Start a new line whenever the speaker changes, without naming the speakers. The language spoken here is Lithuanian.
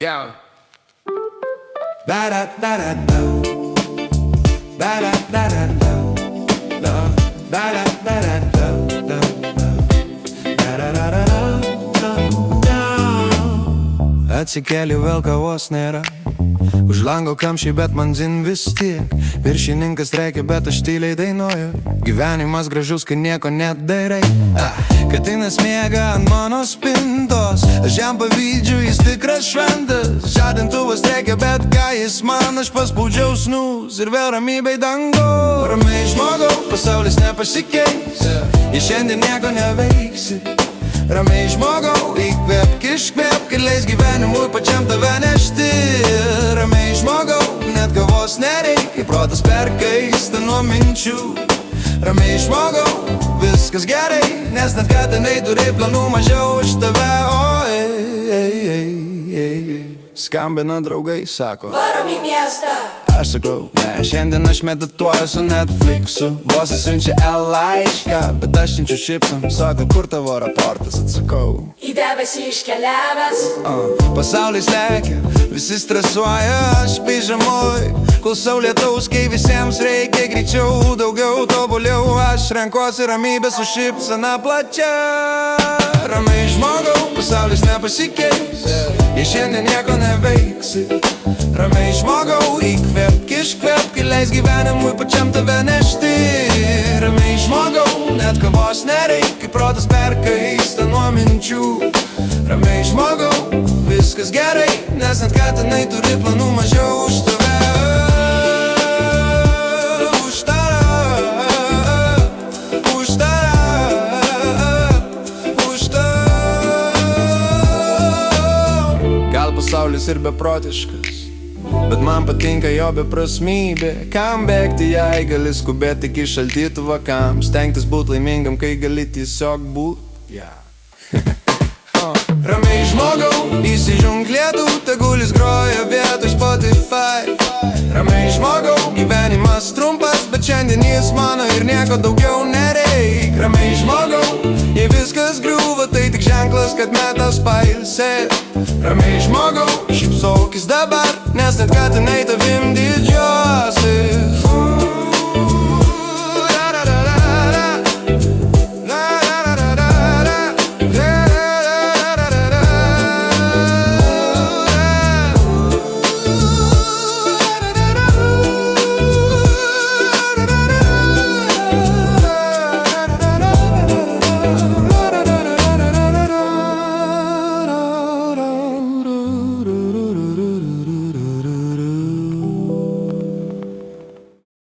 Yo.
Da da da da da. Da da da da da. Da da da da da da. Da da da da da. Atsikeli vėl kavos nėra. Už lango kamščiai, bet man dzin vis tiek. Viršininkas reikia, bet aš tyliai dainuoju. Gyvenimas gražus, kai nieko nedarai. Katinas miega ant mano spintos. Aš jam pavydžiu, jis tikras šventas. Žadintuvas reikia, bet ką jis man. Aš paspaudžiau snūs ir vėl ramybei dangu. Ramiai žmogau, pasaulis nepasikeis. Jei šiandien nieko neveiksi. Ramiai žmogau, įkvėpk, iškvėpk ir leis gyvenimui pačiam tave nešti. Ramiai žmogau, net kavos nereikia, protas perkaista nuo minčių. Ramiai žmogau, viskas gerai, nes net katinai turi planų mažiau už tave. Skambina draugai, sako,
varom į miestą.
Aš sakau, ne, šiandien aš medituoju su Netflixu. Bosas siunčia laišką, bet aš siunčiu šipsam. Sako, kur tavo raportas, atsakau,
Į debesį iškeliavęs.
Pasaulis lekia, visi stresuoja, aš pižamoj. Klausau lietaus, kai visiems reikia greičiau, daugiau, tobuliau. Aš renkuosi ramybę su šipsana plačia. Ramiai žmogau, pasaulis nepasikeis, jei šiandien nieko neveiksi. Ramiai žmogau, įkvėpk, iškvėpk ir leis gyvenimui pačiam tave nešti. Ramiai žmogau, net kavos nereikia, protas perkaista nuo minčių. Ramiai žmogau, viskas gerai, nes net katinai turi planų mažiau už tave. Pasaulis ir beprotiškas, bet man patinka jo beprasmybė. Kam bėgti, jei gali skubėti iki šaldytuvo, kam stengtis būt laimingam, kai gali tiesiog būt. Ramiai žmogau, įsižunk lietų, tegulis groja vietoj Spotify. Ramiai žmogau, gyvenimas trumpas, bet šiandien jis mano ir nieko daugiau nereik. Ramiai žmogau, jei viskas griūva, tai tik ženklas, kad metas pailsėt. Ramiai žmogau, šypsaukis dabar, nes net katinai tavim didžioja.